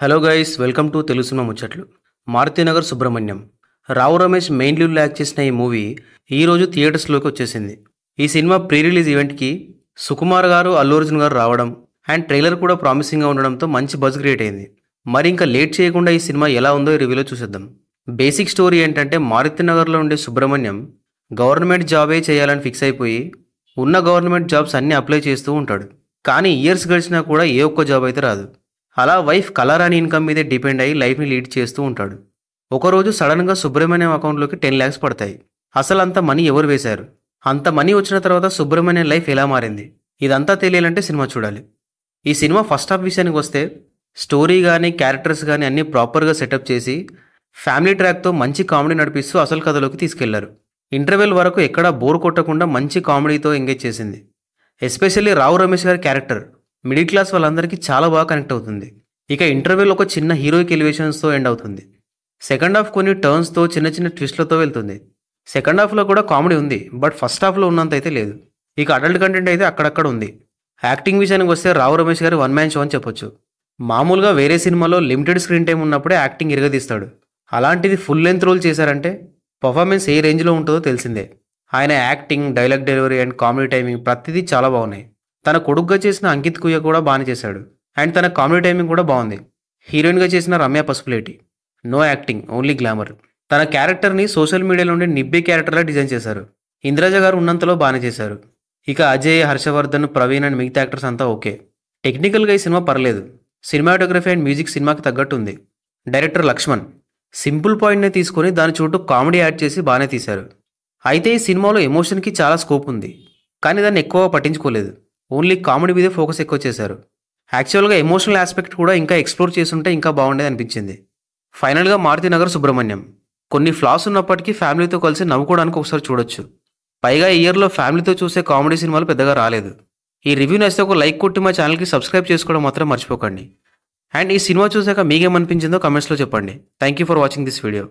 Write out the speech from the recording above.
Hello guys, welcome to Telugu cinema ముచ్చట్లు. Maruthi Nagar Subrahmanyam, Rao Ramesh main లీడ్లో act చేసిన ఈ మూవీ ఈరోజు థియేటర్స్లోకి వచ్చేసింది. ఈ సినిమా ప్రీ రిలీజ్ ఈవెంట్కి సుకుమార్ గారు, అల్లు అర్జున్ గారు రావడం అండ్ ట్రైలర్ కూడా ప్రామిసింగ్గా ఉండడంతో మంచి బజ్ క్రియేట్ అయింది. మరి ఇంకా లేట్ చేయకుండా ఈ సినిమా ఎలా ఉందో ఈ రివ్యూలో చూసేద్దాం. బేసిక్ స్టోరీ ఏంటంటే, మారుతినగర్లో ఉండే సుబ్రహ్మణ్యం గవర్నమెంట్ జాబే చేయాలని ఫిక్స్ అయిపోయి ఉన్న గవర్నమెంట్ జాబ్స్ అన్నీ అప్లై చేస్తూ ఉంటాడు. కానీ ఇయర్స్ గడిచినా కూడా ఏ ఒక్క జాబ్ అయితే రాదు. అలా వైఫ్ కళారాణి ఇన్కమ్ మీదే డిపెండ్ అయ్యి లైఫ్ని లీడ్ చేస్తూ ఉంటాడు. ఒకరోజు సడన్గా సుబ్రహ్మణ్యం అకౌంట్లోకి 10 lakhs పడతాయి. అసలు అంత మనీ ఎవరు వేశారు, అంత మనీ వచ్చిన తర్వాత సుబ్రహ్మణ్యం లైఫ్ ఎలా మారింది, ఇదంతా తెలియాలంటే సినిమా చూడాలి. ఈ సినిమా ఫస్ట్ హాఫ్ విషయానికి వస్తే, స్టోరీ కానీ క్యారెక్టర్స్ కానీ అన్నీ ప్రాపర్గా సెటప్ చేసి ఫ్యామిలీ ట్రాక్తో మంచి కామెడీ నడిపిస్తూ అసలు కథలోకి తీసుకెళ్లారు. ఇంటర్వెల్ వరకు ఎక్కడా బోర్ కొట్టకుండా మంచి కామెడీతో ఎంగేజ్ చేసింది. ఎస్పెషల్లీ రావు రమేష్ గారి క్యారెక్టర్ మిడిల్ క్లాస్ వాళ్ళందరికీ చాలా బాగా కనెక్ట్ అవుతుంది. ఇక ఇంటర్వెల్ ఒక చిన్న హీరోయిక్ ఎలివేషన్స్తో ఎండ్ అవుతుంది. సెకండ్ హాఫ్ కొన్ని టర్న్స్తో, చిన్న చిన్న ట్విస్ట్లతో వెళ్తుంది. సెకండ్ హాఫ్లో కూడా కామెడీ ఉంది, బట్ ఫస్ట్ హాఫ్లో ఉన్నంత అయితే లేదు. ఇక అడల్ట్ కంటెంట్ అయితే అక్కడక్కడ ఉంది. యాక్టింగ్ విషయానికి వస్తే రావు రమేష్ గారి వన్ మ్యాన్ షో అని చెప్పొచ్చు. మామూలుగా వేరే సినిమాలో లిమిటెడ్ స్క్రీన్ టైం ఉన్నప్పుడే యాక్టింగ్ ఇరగదీస్తాడు. అలాంటిది ఫుల్ లెంత్ రోల్ చేశారంటే పర్ఫార్మెన్స్ ఏ రేంజ్లో ఉంటుందో తెలిసిందే. ఆయన acting, dialogue delivery and comedy timing ప్రతిదీ చాలా బాగున్నాయి. తన కొడుకుగా చేసిన అంకిత్ కుయ్య కూడా బాగానే చేశాడు అండ్ తన కామెడీ టైమింగ్ కూడా బాగుంది. హీరోయిన్గా చేసిన Ramya Pasupuleti no acting, only glamour. తన క్యారెక్టర్ని సోషల్ మీడియాలో ఉండే నిబ్బే క్యారెక్టర్లా డిజైన్ చేశారు. ఇంద్రజ గారు ఉన్నంతలో బాగానే చేశారు. ఇక అజయ్, హర్షవర్ధన్, ప్రవీణ్ అండ్ మిగతా యాక్టర్స్ అంతా ఓకే. టెక్నికల్గా ఈ సినిమా పర్లేదు. సినిమాటోగ్రఫీ అండ్ మ్యూజిక్ సినిమాకి తగ్గట్టు ఉంది. డైరెక్టర్ లక్ష్మణ్ సింపుల్ పాయింట్నే తీసుకొని దాని చుట్టూ కామెడీ యాడ్ చేసి బాగానే తీశారు. అయితే ఈ సినిమాలో ఎమోషన్కి చాలా స్కోప్ ఉంది, కానీ దాన్ని ఎక్కువగా పట్టించుకోలేదు. ఓన్లీ కామెడీ మీదే ఫోకస్ ఎక్కువ చేశారు. యాక్చువల్గా ఎమోషనల్ ఆస్పెక్ట్ కూడా ఇంకా ఎక్స్ప్లోర్ చేస్తుంటే ఇంకా బాగుండేది అనిపించింది. ఫైనల్గా మారుతినగర్ సుబ్రహ్మణ్యం కొన్ని ఫ్లాస్ ఉన్నప్పటికీ ఫ్యామిలీతో కలిసి నవ్వుకోవడానికి ఒకసారి చూడొచ్చు. పైగా ఈ ఇయర్లో ఫ్యామిలీతో చూసే కామెడీ సినిమాలు పెద్దగా రాలేదు. ఈ రివ్యూ నచ్చితే ఒక లైక్ కొట్టి మా ఛానల్కి సబ్స్క్రైబ్ చేసుకోవడం మాత్రం మర్చిపోకండి. అండ్ ఈ సినిమా చూసాక మీకేమనిపించిందో కమెంట్స్లో చెప్పండి. Thank you for watching this video.